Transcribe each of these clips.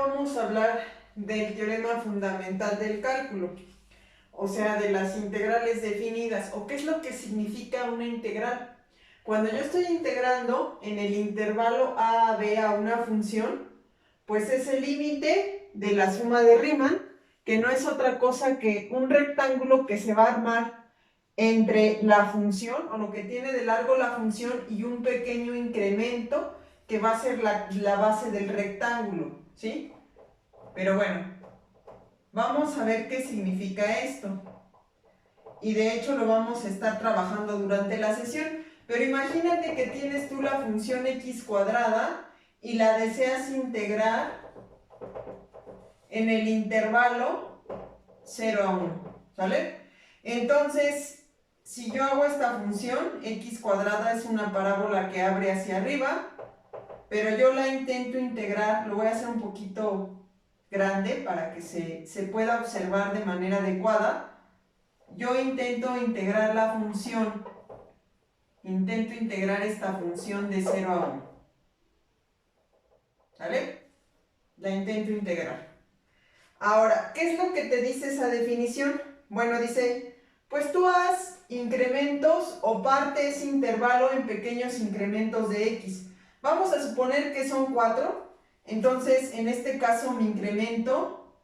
vamos a hablar del teorema fundamental del cálculo, o sea, de las integrales definidas, o qué es lo que significa una integral. Cuando yo estoy integrando en el intervalo a a b a una función, pues es el límite de la suma de Riemann, que no es otra cosa que un rectángulo que se va a armar entre la función, o lo que tiene de largo la función, y un pequeño incremento que va a ser la base del rectángulo, ¿sí? Pero bueno, vamos a ver qué significa esto. Y de hecho lo vamos a estar trabajando durante la sesión. Pero imagínate que tienes tú la función x cuadrada y la deseas integrar en el intervalo 0 a 1, ¿sale? Entonces, si yo hago esta función, x cuadrada es una parábola que abre hacia arriba, pero yo la intento integrar, lo voy a hacer un poquito grande para que se pueda observar de manera adecuada. Yo intento integrar la función, intento integrar esta función de 0 a 1, ¿sale? La intento integrar. Ahora, ¿qué es lo que te dice esa definición? Bueno, dice, pues tú haz incrementos o parte ese intervalo en pequeños incrementos de x. Vamos a suponer que son 4, entonces en este caso mi incremento,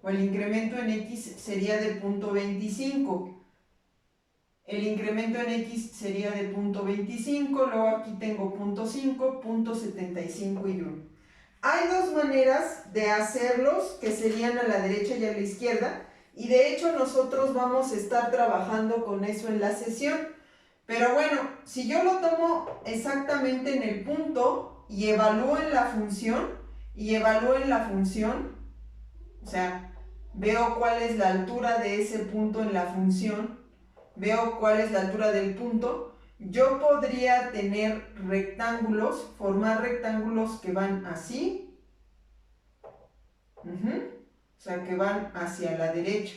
o el incremento en x sería de 0.25. El incremento en x sería de 0.25, luego aquí tengo 0.5, 0.75 y 1. Hay dos maneras de hacerlos que serían a la derecha y a la izquierda, y de hecho nosotros vamos a estar trabajando con eso en la sesión. Pero bueno, si yo lo tomo exactamente en el punto y evalúo en la función, o sea, veo cuál es la altura de ese punto en la función, veo cuál es la altura del punto, yo podría tener rectángulos, formar rectángulos que van así, o sea, que van hacia la derecha.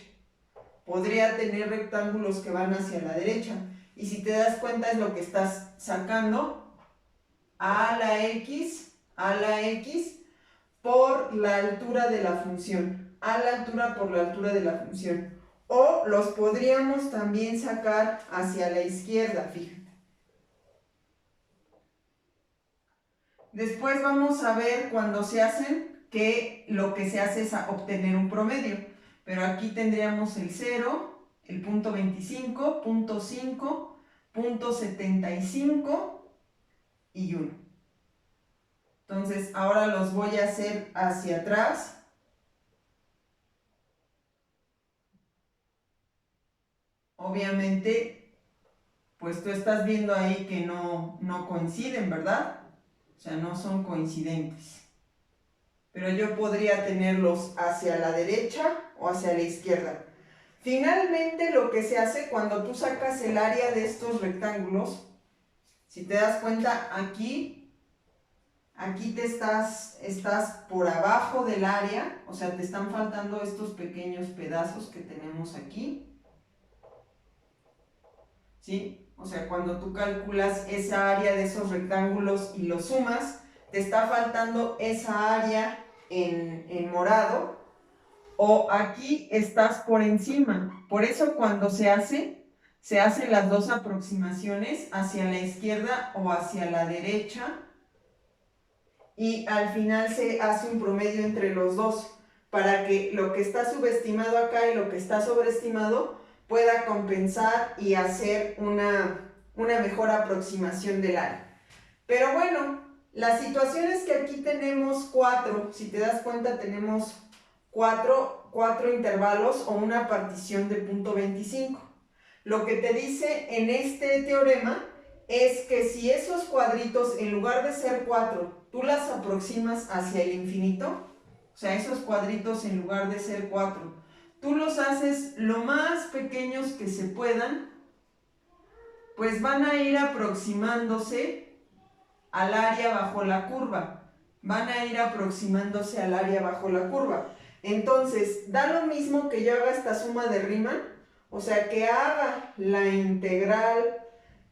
Podría tener rectángulos que van hacia la derecha. Y si te das cuenta es lo que estás sacando, a la x por la altura de la función, a la altura por la altura de la función. O los podríamos también sacar hacia la izquierda, fíjate. Después vamos a ver cuando se hacen que lo que se hace es obtener un promedio. Pero aquí tendríamos el 0, el 0.25, 0.5, 0.75 y 1. Entonces ahora los voy a hacer hacia atrás. Obviamente, pues tú estás viendo ahí que no coinciden, ¿verdad? O sea, no son coincidentes. Pero yo podría tenerlos hacia la derecha o hacia la izquierda. Finalmente, lo que se hace cuando tú sacas el área de estos rectángulos, si te das cuenta, aquí te estás por abajo del área, o sea, te están faltando estos pequeños pedazos que tenemos aquí. ¿Sí? O sea, cuando tú calculas esa área de esos rectángulos y los sumas, te está faltando esa área en morado, o aquí estás por encima. Por eso cuando se hacen las dos aproximaciones hacia la izquierda o hacia la derecha, y al final se hace un promedio entre los dos, para que lo que está subestimado acá y lo que está sobreestimado pueda compensar y hacer una mejor aproximación del área. Pero bueno, la situación es que aquí tenemos 4, si te das cuenta tenemos 4 intervalos o una partición de 0.25. Lo que te dice en este teorema es que si esos cuadritos, en lugar de ser 4, tú las aproximas hacia el infinito, o sea, esos cuadritos en lugar de ser 4, tú los haces lo más pequeños que se puedan, pues van a ir aproximándose al área bajo la curva. Van a ir aproximándose al área bajo la curva. Entonces, da lo mismo que yo haga esta suma de Riemann, o sea, que haga la integral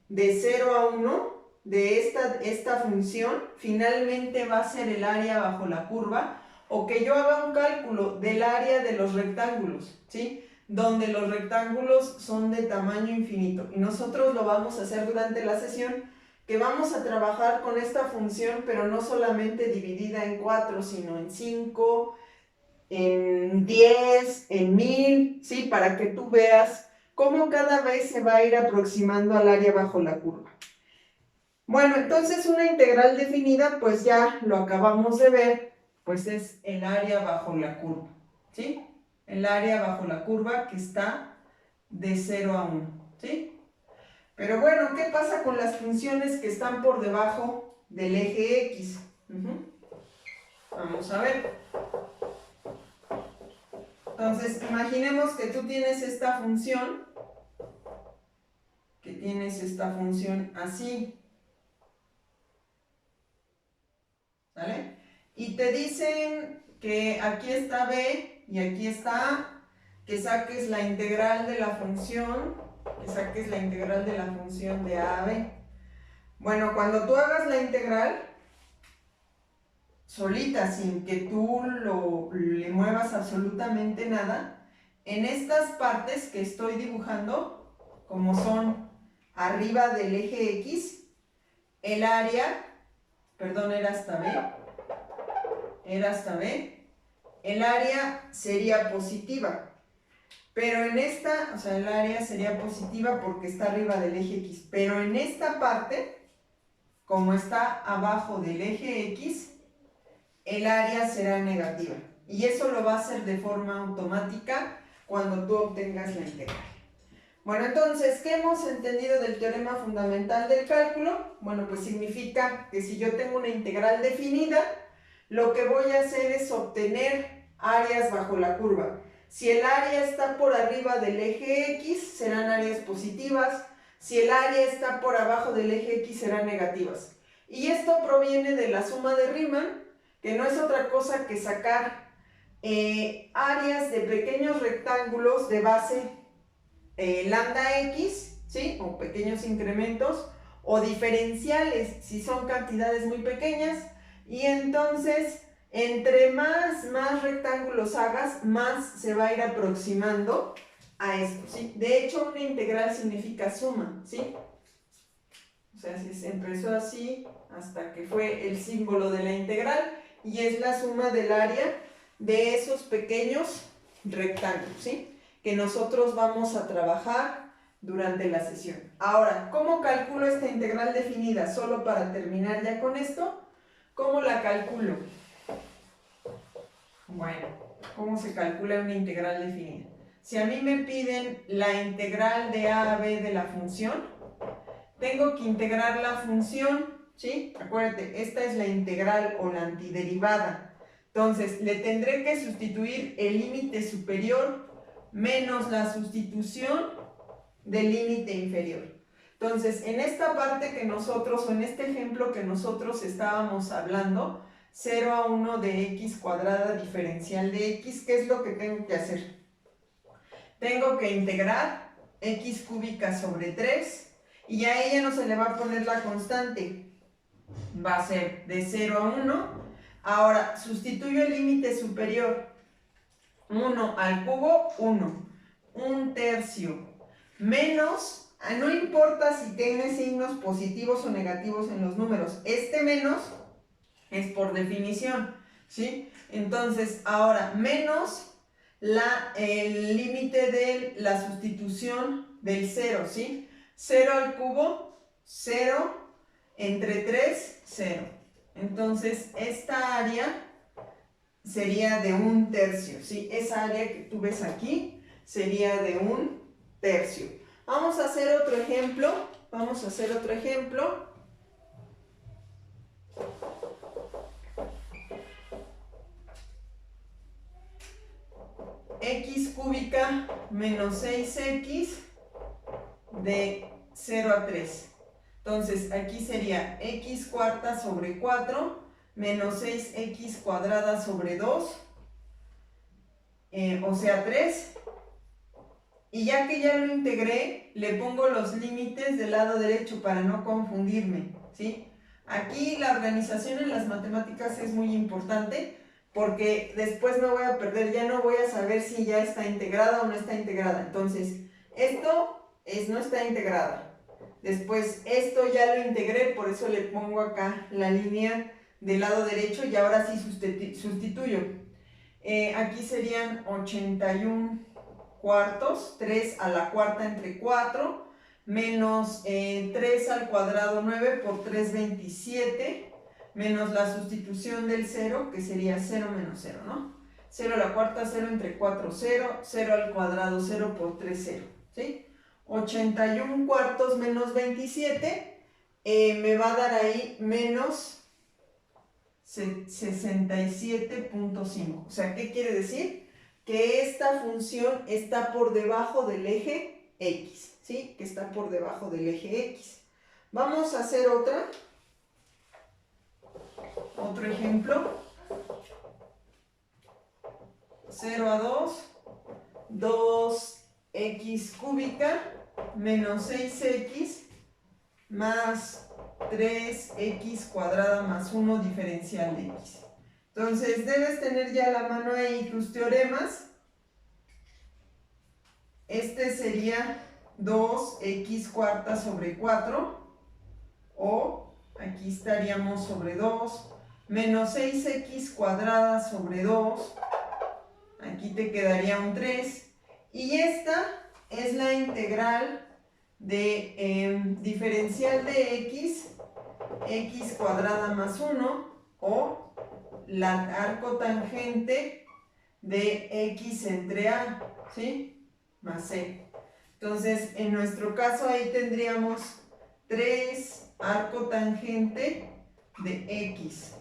de 0 a 1 de esta función, finalmente va a ser el área bajo la curva, o que yo haga un cálculo del área de los rectángulos, ¿sí? Donde los rectángulos son de tamaño infinito. Y nosotros lo vamos a hacer durante la sesión, que vamos a trabajar con esta función, pero no solamente dividida en 4, sino en 5, en 10, en 1000, ¿sí? Para que tú veas cómo cada vez se va a ir aproximando al área bajo la curva. Bueno, entonces una integral definida, pues ya lo acabamos de ver, pues es el área bajo la curva, ¿sí? El área bajo la curva que está de 0 a 1, ¿sí? Pero bueno, ¿qué pasa con las funciones que están por debajo del eje X? Vamos a ver. Entonces, imaginemos que tú tienes esta función, así, ¿vale? Y te dicen que aquí está B y aquí está A, que saques la integral de la función, de A a B. Bueno, cuando tú hagas la integral, solita, sin que tú le muevas absolutamente nada, en estas partes que estoy dibujando, como son arriba del eje X, el área, perdón, era hasta B, el área sería positiva. Pero en esta, o sea, el área sería positiva porque está arriba del eje X. Pero en esta parte, como está abajo del eje X, el área será negativa. Y eso lo va a hacer de forma automática cuando tú obtengas la integral. Bueno, entonces, ¿qué hemos entendido del teorema fundamental del cálculo? Bueno, pues significa que si yo tengo una integral definida, lo que voy a hacer es obtener áreas bajo la curva. Si el área está por arriba del eje X, serán áreas positivas. Si el área está por abajo del eje X, serán negativas. Y esto proviene de la suma de Riemann, que no es otra cosa que sacar áreas de pequeños rectángulos de base lambda X, ¿sí? O pequeños incrementos, o diferenciales si son cantidades muy pequeñas. Y entonces, entre más rectángulos hagas, más se va a ir aproximando a esto, ¿sí? De hecho, una integral significa suma, ¿sí? O sea, se empezó así hasta que fue el símbolo de la integral y es la suma del área de esos pequeños rectángulos, ¿sí? Que nosotros vamos a trabajar durante la sesión. Ahora, ¿cómo calculo esta integral definida? Solo para terminar ya con esto, ¿cómo la calculo? Bueno, ¿cómo se calcula una integral definida? Si a mí me piden la integral de a b de la función, tengo que integrar la función, ¿sí? Acuérdate, esta es la integral o la antiderivada. Entonces, le tendré que sustituir el límite superior menos la sustitución del límite inferior. Entonces, en esta parte que nosotros, o en este ejemplo que nosotros estábamos hablando, 0 a 1 de x cuadrada diferencial de x, ¿qué es lo que tengo que hacer? Tengo que integrar x cúbica sobre 3 y a ella no se le va a poner la constante. Va a ser de 0 a 1. Ahora, sustituyo el límite superior. 1 al cubo, 1. 1/3. Menos, no importa si tiene signos positivos o negativos en los números. Este menos es por definición, ¿sí? Entonces, ahora, menos el límite de la sustitución del 0, ¿sí? 0 al cubo, 0, entre 3, 0. Entonces, esta área sería de 1/3, ¿sí? Esa área que tú ves aquí sería de 1/3. Vamos a hacer otro ejemplo. X cúbica menos 6x de 0 a 3. Entonces, aquí sería x cuarta sobre 4 menos 6x cuadrada sobre 2, o sea 3. Y ya que ya lo integré, le pongo los límites del lado derecho para no confundirme, ¿sí? Aquí la organización en las matemáticas es muy importante porque después me voy a perder, ya no voy a saber si ya está integrada o no está integrada. Entonces, esto no está integrada. Después, esto ya lo integré, por eso le pongo acá la línea del lado derecho y ahora sí sustituyo. Aquí serían 81 cuartos, 3 a la cuarta entre 4, menos 3 al cuadrado 9 por 3, 27, menos la sustitución del 0, que sería 0 menos 0, ¿no? 0 a la cuarta, 0 entre 4, 0, 0 al cuadrado, 0 por 3, 0, ¿sí? 81 cuartos menos 27 me va a dar ahí menos 67.5. O sea, ¿qué quiere decir? Que esta función está por debajo del eje X, ¿sí? Que está por debajo del eje X. Vamos a hacer otro ejemplo. 0 a 2, 2x cúbica menos 6x más 3x cuadrada más 1 diferencial de x. Entonces debes tener ya a la mano ahí tus teoremas. Este sería 2x cuarta sobre 4, o aquí estaríamos sobre 2, menos 6x cuadrada sobre 2, aquí te quedaría un 3, y esta es la integral de diferencial de x cuadrada más 1, o la arco tangente de x entre a, ¿sí? Más c. Entonces, en nuestro caso ahí tendríamos 3 arco tangente de x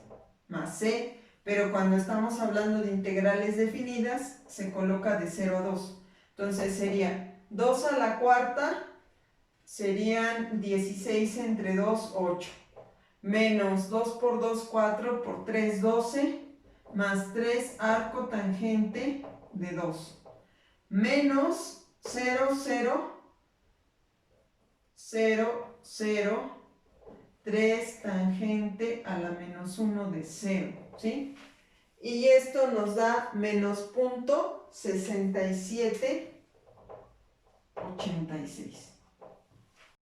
más c, pero cuando estamos hablando de integrales definidas, se coloca de 0 a 2. Entonces sería 2 a la cuarta, serían 16 entre 2, 8. Menos 2 por 2, 4, por 3, 12, más 3 arco tangente de 2. Menos 0, 0, 0, 0, 3 tangente a la menos 1 de 0, ¿sí? Y esto nos da menos .6786.